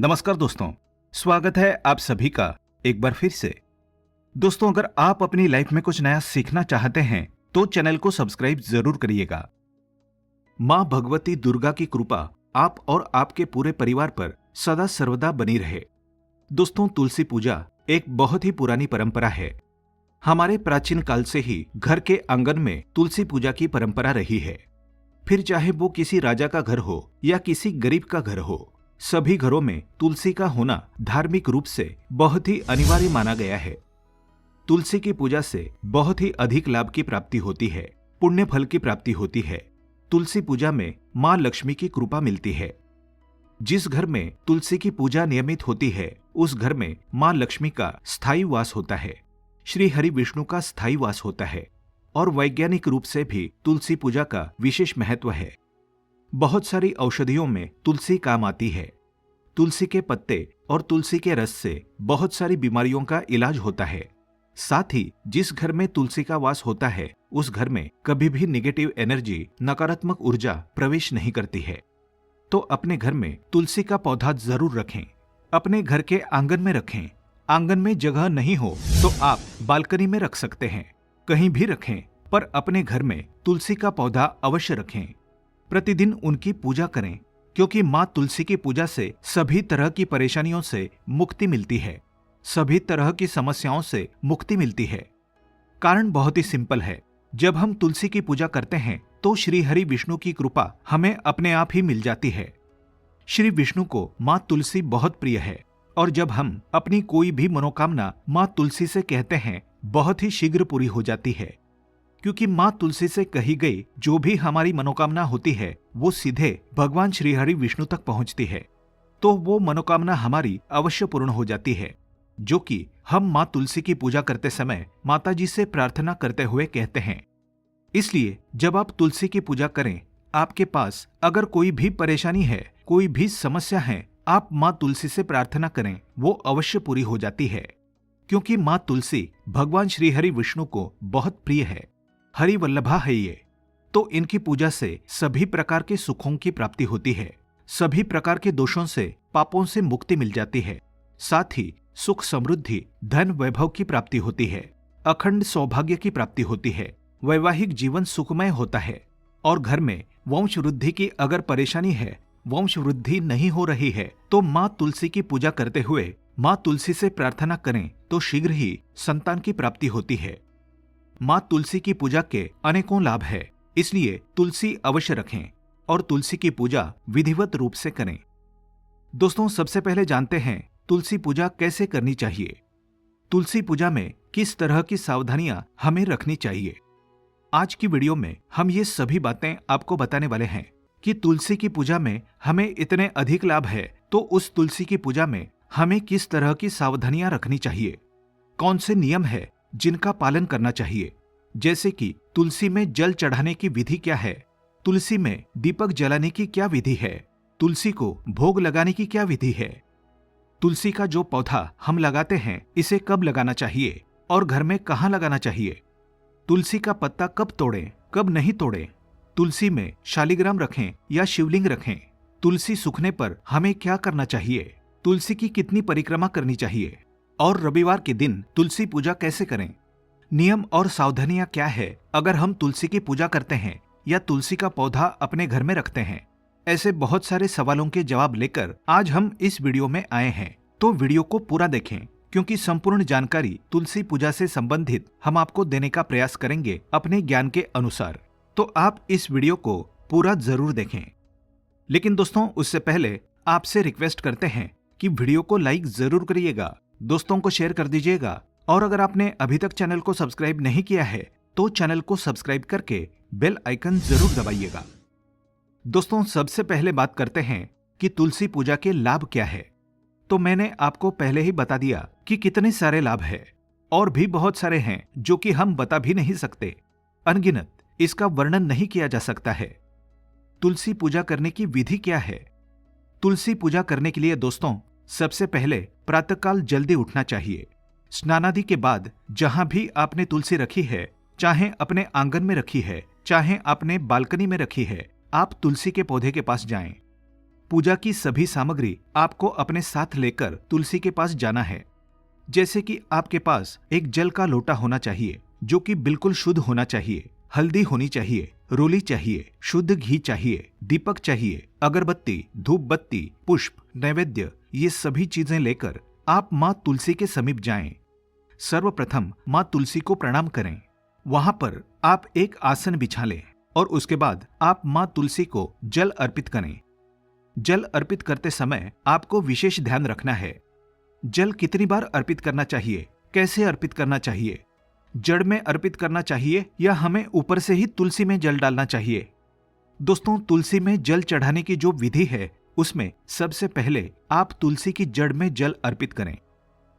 नमस्कार दोस्तों, स्वागत है आप सभी का एक बार फिर से। दोस्तों, अगर आप अपनी लाइफ में कुछ नया सीखना चाहते हैं तो चैनल को सब्सक्राइब जरूर करिएगा। मां भगवती दुर्गा की कृपा आप और आपके पूरे परिवार पर सदा सर्वदा बनी रहे। दोस्तों, तुलसी पूजा एक बहुत ही पुरानी परंपरा है। हमारे प्राचीन काल से ही घर के आंगन में तुलसी पूजा की परंपरा रही है। फिर चाहे वो किसी राजा का घर हो या किसी गरीब का घर हो, सभी घरों में तुलसी का होना धार्मिक रूप से बहुत ही अनिवार्य माना गया है। तुलसी की पूजा से बहुत ही अधिक लाभ की प्राप्ति होती है, पुण्य फल की प्राप्ति होती है। तुलसी पूजा में मां लक्ष्मी की कृपा मिलती है। जिस घर में तुलसी की पूजा नियमित होती है उस घर में मां लक्ष्मी का स्थायी वास होता है, श्री हरि विष्णु का स्थायी वास होता है और वैज्ञानिक रूप से भी तुलसी पूजा का विशेष महत्व है। बहुत सारी औषधियों में तुलसी काम आती है। तुलसी के पत्ते और तुलसी के रस से बहुत सारी बीमारियों का इलाज होता है। साथ ही जिस घर में तुलसी का वास होता है उस घर में कभी भी नेगेटिव एनर्जी, नकारात्मक ऊर्जा प्रवेश नहीं करती है। तो अपने घर में तुलसी का पौधा जरूर रखें। अपने घर के आंगन में रखें। आंगन में जगह नहीं हो तो आप बालकनी में रख सकते हैं, कहीं भी रखें, पर अपने घर में तुलसी का पौधा अवश्य रखें। प्रतिदिन उनकी पूजा करें, क्योंकि मां तुलसी की पूजा से सभी तरह की परेशानियों से मुक्ति मिलती है, सभी तरह की समस्याओं से मुक्ति मिलती है। कारण बहुत ही सिंपल है। जब हम तुलसी की पूजा करते हैं तो श्री हरि विष्णु की कृपा हमें अपने आप ही मिल जाती है। श्री विष्णु को मां तुलसी बहुत प्रिय है और जब हम अपनी कोई भी मनोकामना मां तुलसी से कहते हैं बहुत ही शीघ्र पूरी हो जाती है, क्योंकि मां तुलसी से कही गई जो भी हमारी मनोकामना होती है वो सीधे भगवान श्री हरि विष्णु तक पहुंचती है। तो वो मनोकामना हमारी अवश्य पूर्ण हो जाती है, जो कि हम मां तुलसी की पूजा करते समय माता जी से प्रार्थना करते हुए कहते हैं। इसलिए जब आप तुलसी की पूजा करें, आपके पास अगर कोई भी परेशानी है, कोई भी समस्या है, आप मां तुलसी से प्रार्थना करें, वो अवश्य पूरी हो जाती है। क्योंकि मां तुलसी भगवान श्री हरि विष्णु को बहुत प्रिय है, हरि वल्लभा है ये। तो इनकी पूजा से सभी प्रकार के सुखों की प्राप्ति होती है, सभी प्रकार के दोषों से, पापों से मुक्ति मिल जाती है। साथ ही सुख, समृद्धि, धन, वैभव की प्राप्ति होती है, अखंड सौभाग्य की प्राप्ति होती है, वैवाहिक जीवन सुखमय होता है और घर में वंश वृद्धि की अगर परेशानी है, वंश वृद्धि नहीं हो रही है, तो मां तुलसी की पूजा करते हुए मां तुलसी से प्रार्थना करें तो शीघ्र ही संतान की प्राप्ति होती है। मां तुलसी की पूजा के अनेकों लाभ है, इसलिए तुलसी अवश्य रखें और तुलसी की पूजा विधिवत रूप से करें। दोस्तों, सबसे पहले जानते हैं तुलसी पूजा कैसे करनी चाहिए। तुलसी पूजा में किस तरह की सावधानियां हमें रखनी चाहिए। आज की वीडियो में हम ये सभी बातें आपको बताने वाले हैं कि तुलसी की पूजा में हमें इतने अधिक लाभ है, तो उस तुलसी की पूजा में हमें किस तरह की सावधानियां रखनी चाहिए, कौन से नियम है जिनका पालन करना चाहिए। जैसे कि तुलसी में जल चढ़ाने की विधि क्या है, तुलसी में दीपक जलाने की क्या विधि है, तुलसी को भोग लगाने की क्या विधि है, तुलसी का जो पौधा हम लगाते हैं इसे कब लगाना चाहिए और घर में कहाँ लगाना चाहिए, तुलसी का पत्ता कब तोड़ें, कब नहीं तोड़ें, तुलसी में शालिग्राम रखें या शिवलिंग रखें, तुलसी सूखने पर हमें क्या करना चाहिए, तुलसी की कितनी परिक्रमा करनी चाहिए और रविवार के दिन तुलसी पूजा कैसे करें, नियम और सावधानियां क्या है अगर हम तुलसी की पूजा करते हैं या तुलसी का पौधा अपने घर में रखते हैं। ऐसे बहुत सारे सवालों के जवाब लेकर आज हम इस वीडियो में आए हैं, तो वीडियो को पूरा देखें, क्योंकि संपूर्ण जानकारी तुलसी पूजा से संबंधित हम आपको देने का प्रयास करेंगे अपने ज्ञान के अनुसार। तो आप इस वीडियो को पूरा जरूर देखें। लेकिन दोस्तों, उससे पहले आपसे रिक्वेस्ट करते हैं कि वीडियो को लाइक जरूर करिएगा, दोस्तों को शेयर कर दीजिएगा और अगर आपने अभी तक चैनल को सब्सक्राइब नहीं किया है तो चैनल को सब्सक्राइब करके बेल आइकन जरूर दबाइएगा। दोस्तों, सबसे पहले बात करते हैं कि तुलसी पूजा के लाभ क्या है। तो मैंने आपको पहले ही बता दिया कि कितने सारे लाभ है और भी बहुत सारे हैं जो कि हम बता भी नहीं सकते, अनगिनत, इसका वर्णन नहीं किया जा सकता है। तुलसी पूजा करने की विधि क्या है। तुलसी पूजा करने के लिए दोस्तों सबसे पहले प्रातःकाल जल्दी उठना चाहिए। स्नानादि के बाद जहां भी आपने तुलसी रखी है, चाहे अपने आंगन में रखी है, चाहे आपने बालकनी में रखी है, आप तुलसी के पौधे के पास जाएं। पूजा की सभी सामग्री आपको अपने साथ लेकर तुलसी के पास जाना है। जैसे कि आपके पास एक जल का लोटा होना चाहिए जो कि बिल्कुल शुद्ध होना चाहिए, हल्दी होनी चाहिए, रोली चाहिए, शुद्ध घी चाहिए, दीपक चाहिए, अगरबत्ती, धूप बत्ती, पुष्प, नैवेद्य, ये सभी चीजें लेकर आप माँ तुलसी के समीप जाएं। सर्वप्रथम माँ तुलसी को प्रणाम करें। वहां पर आप एक आसन बिछा लें और उसके बाद आप माँ तुलसी को जल अर्पित करें। जल अर्पित करते समय आपको विशेष ध्यान रखना है। जल कितनी बार अर्पित करना चाहिए, कैसे अर्पित करना चाहिए, जड़ में अर्पित करना चाहिए या हमें ऊपर से ही तुलसी में जल डालना चाहिए। दोस्तों, तुलसी में जल चढ़ाने की जो विधि है उसमें सबसे पहले आप तुलसी की जड़ में जल अर्पित करें।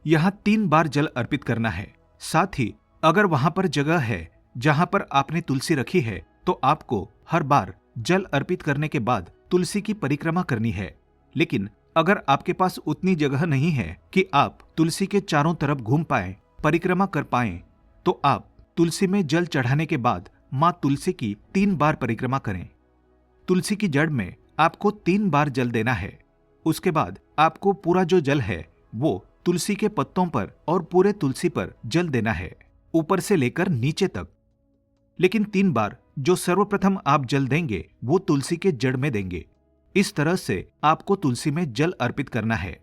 यहां 3 बार जल अर्पित करना है। साथ ही अगर वहां पर जगह है जहां पर आपने तुलसी रखी है तो आपको हर बार जल अर्पित करने के बाद तुलसी की परिक्रमा करनी है। लेकिन अगर आपके पास उतनी जगह नहीं है कि आप तुलसी के चारों तरफ घूम पाएं, परिक्रमा कर पाएं, तो आप तुलसी में जल चढ़ाने के बाद मां तुलसी की 3 बार परिक्रमा करें। तुलसी की जड़ में आपको 3 बार जल देना है। उसके बाद आपको पूरा जो जल है वो तुलसी के पत्तों पर और पूरे तुलसी पर जल देना है, ऊपर से लेकर नीचे तक। लेकिन 3 बार जो सर्वप्रथम आप जल देंगे वो तुलसी के जड़ में देंगे। इस तरह से आपको तुलसी में जल अर्पित करना है।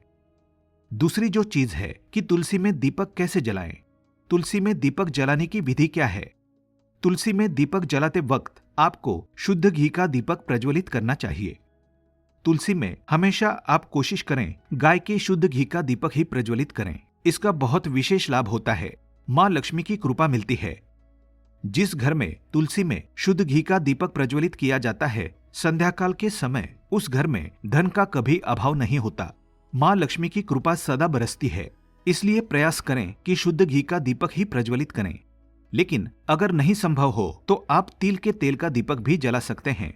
दूसरी जो चीज है कि तुलसी में दीपक कैसे जलाएं। तुलसी में दीपक जलाने की विधि क्या है। तुलसी में दीपक जलाते वक्त आपको शुद्ध घी का दीपक प्रज्वलित करना चाहिए। तुलसी में हमेशा आप कोशिश करें गाय के शुद्ध घी का दीपक ही प्रज्वलित करें। इसका बहुत विशेष लाभ होता है, मां लक्ष्मी की कृपा मिलती है। जिस घर में तुलसी में शुद्ध घी का दीपक प्रज्वलित किया जाता है, संध्या काल के समय उस घर में धन का कभी अभाव नहीं होता। मां लक्ष्मी की कृपा सदा बरसती है। इसलिए प्रयास करें कि शुद्ध घी का दीपक ही प्रज्वलित करें। लेकिन अगर नहीं संभव हो तो आप तिल के तेल का दीपक भी जला सकते हैं।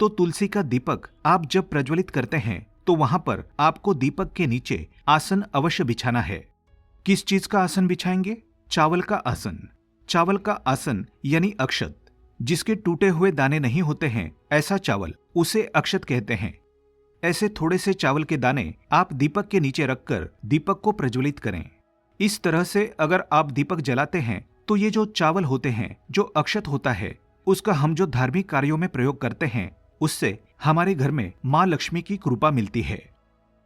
तो तुलसी का दीपक आप जब प्रज्वलित करते हैं तो वहां पर आपको दीपक के नीचे आसन अवश्य बिछाना है। किस चीज का आसन बिछाएंगे? चावल का आसन। चावल का आसन यानी अक्षत, जिसके टूटे हुए दाने नहीं होते हैं, ऐसा चावल उसे अक्षत कहते हैं। ऐसे थोड़े से चावल के दाने आप दीपक के नीचे रखकर दीपक को प्रज्वलित करें। इस तरह से अगर आप दीपक जलाते हैं तो ये जो चावल होते हैं, जो अक्षत होता है, उसका हम जो धार्मिक कार्यों में प्रयोग करते हैं उससे हमारे घर में मां लक्ष्मी की कृपा मिलती है।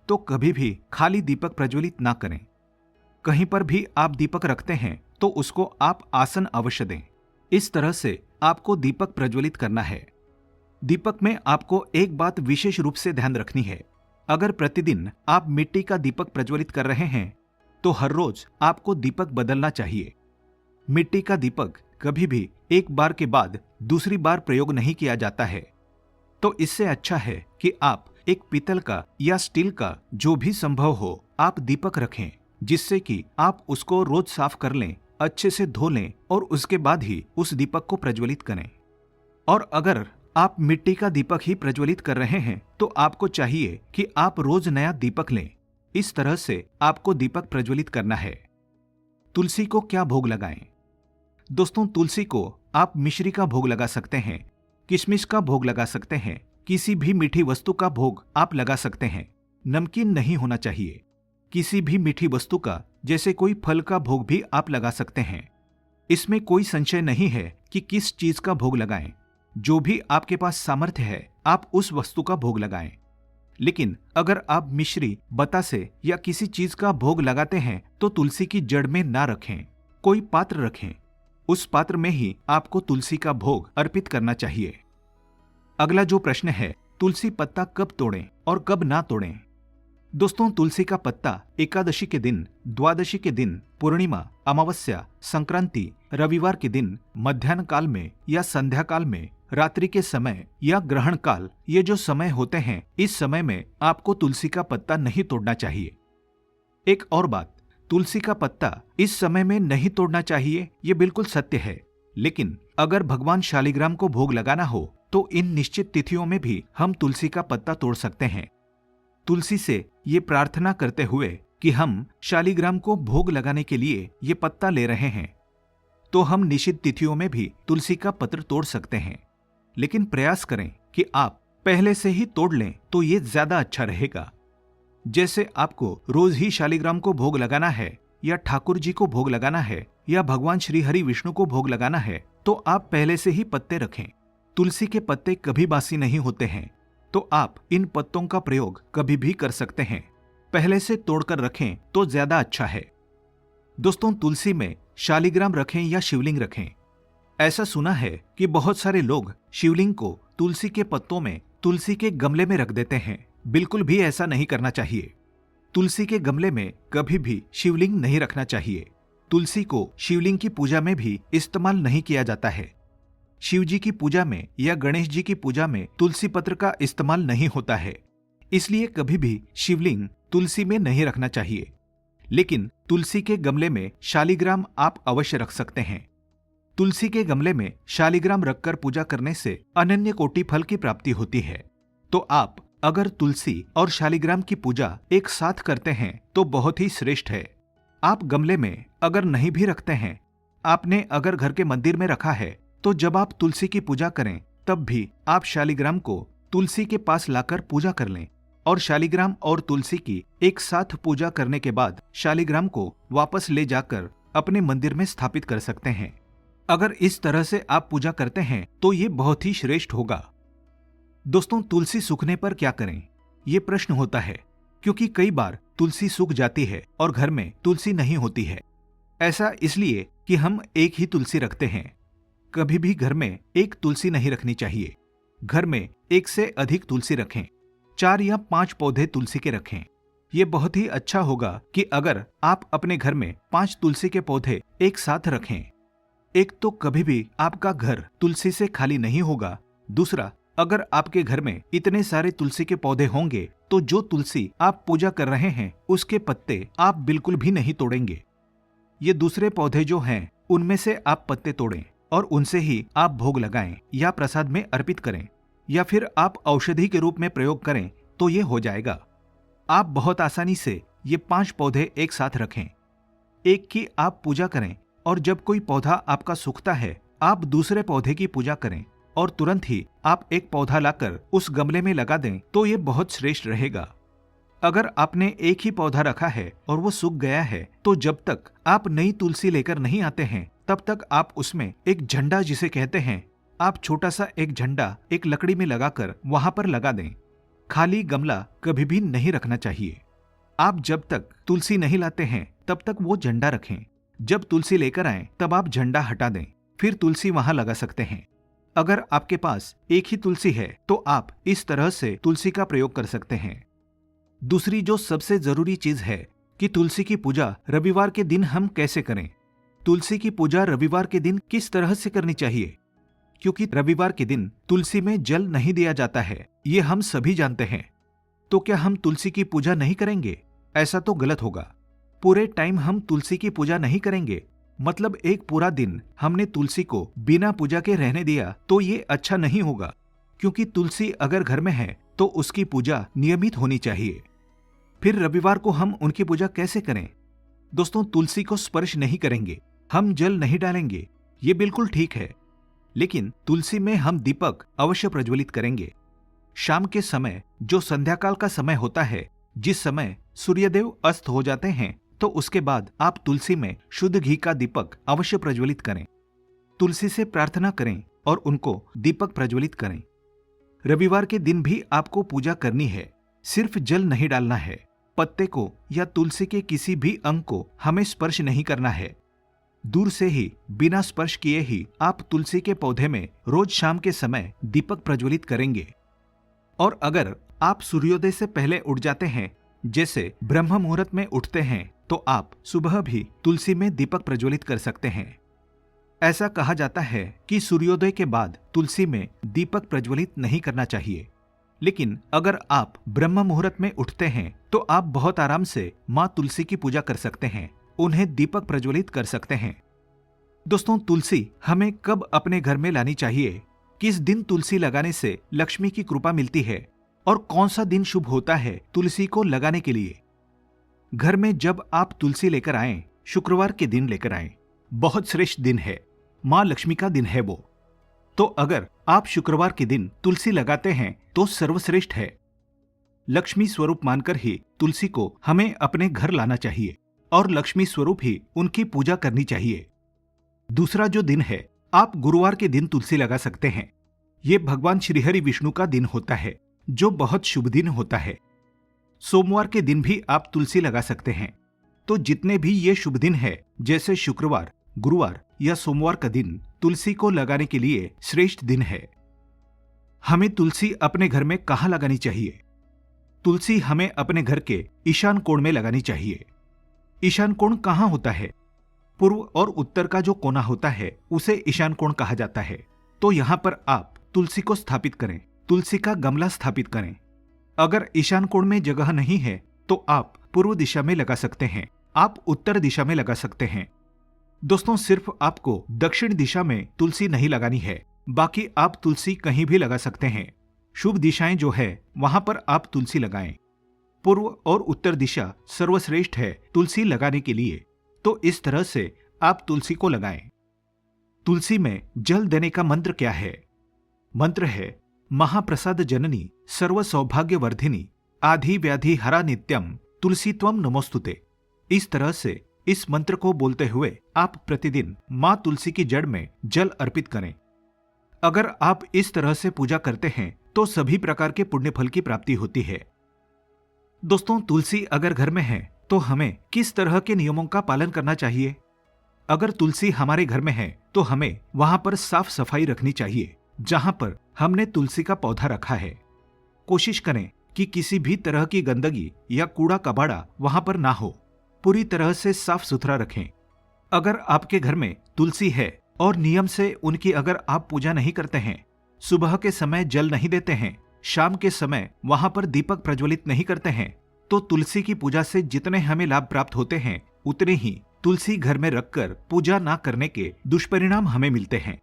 तो कभी भी खाली दीपक प्रज्वलित ना करें। कहीं पर भी आप दीपक रखते हैं तो उसको आप आसन अवश्य दें। इस तरह से आपको दीपक प्रज्वलित करना है। दीपक में आपको एक बात विशेष रूप से ध्यान रखनी है। अगर प्रतिदिन आप मिट्टी का दीपक प्रज्वलित कर रहे हैं तो हर रोज आपको दीपक बदलना चाहिए। मिट्टी का दीपक कभी भी एक बार के बाद दूसरी बार प्रयोग नहीं किया जाता है। तो इससे अच्छा है कि आप एक पीतल का या स्टील का, जो भी संभव हो, आप दीपक रखें, जिससे कि आप उसको रोज साफ कर लें, अच्छे से धो लें और उसके बाद ही उस दीपक को प्रज्वलित करें। और अगर आप मिट्टी का दीपक ही प्रज्वलित कर रहे हैं तो आपको चाहिए कि आप रोज नया दीपक लें। इस तरह से आपको दीपक प्रज्वलित करना है। तुलसी को क्या भोग लगाएं? दोस्तों, तुलसी को आप मिश्री का भोग लगा सकते हैं, किशमिश का भोग लगा सकते हैं, किसी भी मीठी वस्तु का भोग आप लगा सकते हैं। नमकीन नहीं होना चाहिए। किसी भी मीठी वस्तु का, जैसे कोई फल का भोग भी आप लगा सकते हैं। इसमें कोई संशय नहीं है कि किस चीज का भोग लगाएं। जो भी आपके पास सामर्थ्य है आप उस वस्तु का भोग लगाएं। लेकिन अगर आप मिश्री, बतासे या किसी चीज का भोग लगाते हैं तो तुलसी की जड़ में ना रखें, कोई पात्र रखें। उस पात्र में ही आपको तुलसी का भोग अर्पित करना चाहिए। अगला जो प्रश्न है, तुलसी पत्ता कब तोड़ें और कब ना तोड़ें? दोस्तों, तुलसी का पत्ता एकादशी के दिन, द्वादशी के दिन, पूर्णिमा, अमावस्या, संक्रांति, रविवार के दिन, मध्याह्न काल में या संध्या काल में, रात्रि के समय या ग्रहण काल, ये जो समय होते हैं, इस समय में आपको तुलसी का पत्ता नहीं तोड़ना चाहिए। एक और बात, तुलसी का पत्ता इस समय में नहीं तोड़ना चाहिए, ये बिल्कुल सत्य है। लेकिन अगर भगवान शालिग्राम को भोग लगाना हो तो इन निश्चित तिथियों में भी हम तुलसी का पत्ता तोड़ सकते हैं। तुलसी से ये प्रार्थना करते हुए कि हम शालिग्राम को भोग लगाने के लिए ये पत्ता ले रहे हैं, तो हम निश्चित तिथियों में भी तुलसी का पत्र तोड़ सकते हैं। लेकिन प्रयास करें कि आप पहले से ही तोड़ लें तो ये ज्यादा अच्छा रहेगा। जैसे आपको रोज ही शालिग्राम को भोग लगाना है, या ठाकुर जी को भोग लगाना है, या भगवान श्री हरि विष्णु को भोग लगाना है, तो आप पहले से ही पत्ते रखें। तुलसी के पत्ते कभी बासी नहीं होते हैं, तो आप इन पत्तों का प्रयोग कभी भी कर सकते हैं। पहले से तोड़कर रखें तो ज्यादा अच्छा है। दोस्तों, तुलसी में शालिग्राम रखें या शिवलिंग रखें। ऐसा सुना है कि बहुत सारे लोग शिवलिंग को तुलसी के पत्तों में तुलसी के गमले में रख देते हैं। बिल्कुल भी ऐसा नहीं करना चाहिए। तुलसी के गमले में कभी भी शिवलिंग नहीं रखना चाहिए। तुलसी को शिवलिंग की पूजा में भी इस्तेमाल नहीं किया जाता है। शिव जी की पूजा में या गणेश जी की पूजा में तुलसी पत्र का इस्तेमाल नहीं होता है, इसलिए कभी भी शिवलिंग तुलसी में नहीं रखना चाहिए। लेकिन तुलसी के गमले में शालिग्राम आप अवश्य रख सकते हैं। तुलसी के गमले में शालिग्राम रखकर पूजा करने से अनन्य कोटि फल की प्राप्ति होती है। तो आप अगर तुलसी और शालिग्राम की पूजा एक साथ करते हैं तो बहुत ही श्रेष्ठ है। आप गमले में अगर नहीं भी रखते हैं, आपने अगर घर के मंदिर में रखा है, तो जब आप तुलसी की पूजा करें तब भी आप शालिग्राम को तुलसी के पास लाकर पूजा कर लें और शालिग्राम और तुलसी की एक साथ पूजा करने के बाद शालिग्राम को वापस ले जाकर अपने मंदिर में स्थापित कर सकते हैं। अगर इस तरह से आप पूजा करते हैं तो ये बहुत ही श्रेष्ठ होगा। दोस्तों, तुलसी सूखने पर क्या करें, ये प्रश्न होता है, क्योंकि कई बार तुलसी सूख जाती है और घर में तुलसी नहीं होती है। ऐसा इसलिए कि हम एक ही तुलसी रखते हैं। कभी भी घर में एक तुलसी नहीं रखनी चाहिए। घर में एक से अधिक तुलसी रखें। 4 या 5 पौधे तुलसी के रखें। ये बहुत ही अच्छा होगा कि अगर आप अपने घर में 5 तुलसी के पौधे एक साथ रखें। एक तो कभी भी आपका घर तुलसी से खाली नहीं होगा। दूसरा, अगर आपके घर में इतने सारे तुलसी के पौधे होंगे तो जो तुलसी आप पूजा कर रहे हैं उसके पत्ते आप बिल्कुल भी नहीं तोड़ेंगे। ये दूसरे पौधे जो हैं उनमें से आप पत्ते तोड़ें और उनसे ही आप भोग लगाएं या प्रसाद में अर्पित करें, या फिर आप औषधि के रूप में प्रयोग करें तो ये हो जाएगा। आप बहुत आसानी से ये 5 पौधे एक साथ रखें। एक की आप पूजा करें और जब कोई पौधा आपका सूखता है आप दूसरे पौधे की पूजा करें और तुरंत ही आप एक पौधा लाकर उस गमले में लगा दें तो ये बहुत श्रेष्ठ रहेगा। अगर आपने एक ही पौधा रखा है और वो सूख गया है तो जब तक आप नई तुलसी लेकर नहीं आते हैं तब तक आप उसमें एक झंडा, जिसे कहते हैं, आप छोटा सा एक झंडा एक लकड़ी में लगाकर वहां पर लगा दें। खाली गमला कभी भी नहीं रखना चाहिए। आप जब तक तुलसी नहीं लाते हैं तब तक वो झंडा रखें। जब तुलसी लेकर आए तब आप झंडा हटा दें, फिर तुलसी वहां लगा सकते हैं। अगर आपके पास एक ही तुलसी है तो आप इस तरह से तुलसी का प्रयोग कर सकते हैं। दूसरी जो सबसे जरूरी चीज है कि तुलसी की पूजा रविवार के दिन हम कैसे करें। तुलसी की पूजा रविवार के दिन किस तरह से करनी चाहिए, क्योंकि रविवार के दिन तुलसी में जल नहीं दिया जाता है, ये हम सभी जानते हैं। तो क्या हम तुलसी की पूजा नहीं करेंगे? ऐसा तो गलत होगा। पूरे टाइम हम तुलसी की पूजा नहीं करेंगे, मतलब एक पूरा दिन हमने तुलसी को बिना पूजा के रहने दिया, तो ये अच्छा नहीं होगा। क्योंकि तुलसी अगर घर में है तो उसकी पूजा नियमित होनी चाहिए। फिर रविवार को हम उनकी पूजा कैसे करें? दोस्तों, तुलसी को स्पर्श नहीं करेंगे, हम जल नहीं डालेंगे, ये बिल्कुल ठीक है। लेकिन तुलसी में हम दीपक अवश्य प्रज्वलित करेंगे। शाम के समय जो संध्याकाल का समय होता है, जिस समय सूर्यदेव अस्त हो जाते हैं, तो उसके बाद आप तुलसी में शुद्ध घी का दीपक अवश्य प्रज्वलित करें। तुलसी से प्रार्थना करें और उनको दीपक प्रज्वलित करें। रविवार के दिन भी आपको पूजा करनी है, सिर्फ जल नहीं डालना है। पत्ते को या तुलसी के किसी भी अंग को हमें स्पर्श नहीं करना है। दूर से ही बिना स्पर्श किए ही आप तुलसी के पौधे में रोज शाम के समय दीपक प्रज्वलित करेंगे। और अगर आप सूर्योदय से पहले उठ जाते हैं, जैसे ब्रह्म मुहूर्त में उठते हैं, तो आप सुबह भी तुलसी में दीपक प्रज्वलित कर सकते हैं। ऐसा कहा जाता है कि सूर्योदय के बाद तुलसी में दीपक प्रज्वलित नहीं करना चाहिए। लेकिन अगर आप ब्रह्म मुहूर्त में उठते हैं तो आप बहुत आराम से माँ तुलसी की पूजा कर सकते हैं, उन्हें दीपक प्रज्वलित कर सकते हैं। दोस्तों, तुलसी हमें कब अपने घर में लानी चाहिए, किस दिन तुलसी लगाने से लक्ष्मी की कृपा मिलती है और कौन सा दिन शुभ होता है तुलसी को लगाने के लिए? घर में जब आप तुलसी लेकर आएं, शुक्रवार के दिन लेकर आएं। बहुत श्रेष्ठ दिन है, माँ लक्ष्मी का दिन है वो। तो अगर आप शुक्रवार के दिन तुलसी लगाते हैं तो सर्वश्रेष्ठ है। लक्ष्मी स्वरूप मानकर ही तुलसी को हमें अपने घर लाना चाहिए और लक्ष्मी स्वरूप ही उनकी पूजा करनी चाहिए। दूसरा जो दिन है, आप गुरुवार के दिन तुलसी लगा सकते हैं। ये भगवान श्रीहरि विष्णु का दिन होता है जो बहुत शुभ दिन होता है। सोमवार के दिन भी आप तुलसी लगा सकते हैं। तो जितने भी ये शुभ दिन है, जैसे शुक्रवार, गुरुवार या सोमवार का दिन तुलसी को लगाने के लिए श्रेष्ठ दिन है। हमें तुलसी अपने घर में कहाँ लगानी चाहिए? तुलसी हमें अपने घर के ईशान कोण में लगानी चाहिए। ईशान कोण कहाँ होता है? पूर्व और उत्तर का जो कोना होता है उसे ईशान कोण कहा जाता है। तो यहाँ पर आप तुलसी को स्थापित करें, तुलसी का गमला स्थापित करें। अगर ईशान कोण में जगह नहीं है तो आप पूर्व दिशा में लगा सकते हैं, आप उत्तर दिशा में लगा सकते हैं। दोस्तों, सिर्फ आपको दक्षिण दिशा में तुलसी नहीं लगानी है, बाकी आप तुलसी कहीं भी लगा सकते हैं। शुभ दिशाएं जो है वहां पर आप तुलसी लगाएं। पूर्व और उत्तर दिशा सर्वश्रेष्ठ है तुलसी लगाने के लिए। तो इस तरह से आप तुलसी को लगाएं। तुलसी में जल देने का मंत्र क्या है? मंत्र है महाप्रसाद जननी सर्व सौभाग्य वर्धिनी आधि व्याधि हरा नित्यम तुलसी त्वम नमोस्तुते। इस तरह से इस मंत्र को बोलते हुए आप प्रतिदिन मां तुलसी की जड़ में जल अर्पित करें। अगर आप इस तरह से पूजा करते हैं तो सभी प्रकार के पुण्य फल की प्राप्ति होती है। दोस्तों, तुलसी अगर घर में है तो हमें किस तरह के नियमों का पालन करना चाहिए? अगर तुलसी हमारे घर में है तो हमें वहां पर साफ सफाई रखनी चाहिए। जहां पर हमने तुलसी का पौधा रखा है, कोशिश करें कि किसी भी तरह की गंदगी या कूड़ा कबाड़ा वहां पर ना हो। पूरी तरह से साफ सुथरा रखें। अगर आपके घर में तुलसी है और नियम से उनकी अगर आप पूजा नहीं करते हैं, सुबह के समय जल नहीं देते हैं, शाम के समय वहां पर दीपक प्रज्वलित नहीं करते हैं, तो तुलसी की पूजा से जितने हमें लाभ प्राप्त होते हैं उतने ही तुलसी घर में रखकर पूजा ना करने के दुष्परिणाम हमें मिलते हैं।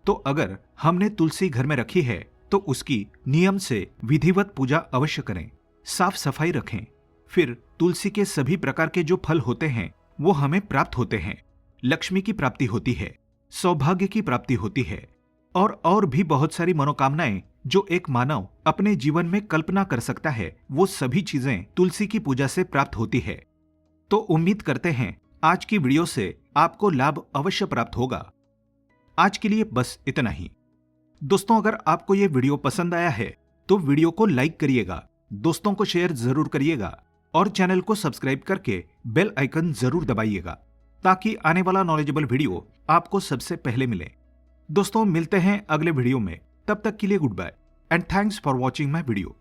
तो अगर हमने तुलसी घर में रखी है तो उसकी नियम से विधिवत पूजा अवश्य करें, साफ सफाई रखें। फिर तुलसी के सभी प्रकार के जो फल होते हैं वो हमें प्राप्त होते हैं। लक्ष्मी की प्राप्ति होती है, सौभाग्य की प्राप्ति होती है और भी बहुत सारी मनोकामनाएं जो एक मानव अपने जीवन में कल्पना कर सकता है, वो सभी चीजें तुलसी की पूजा से प्राप्त होती है। तो उम्मीद करते हैं आज की वीडियो से आपको लाभ अवश्य प्राप्त होगा। आज के लिए बस इतना ही। दोस्तों, अगर आपको ये वीडियो पसंद आया है तो वीडियो को लाइक करिएगा, दोस्तों को शेयर जरूर करिएगा और चैनल को सब्सक्राइब करके बेल आइकन जरूर दबाइएगा ताकि आने वाला नॉलेजेबल वीडियो आपको सबसे पहले मिले। दोस्तों, मिलते हैं अगले वीडियो में। तब तक के लिए good bye and thanks for watching my video.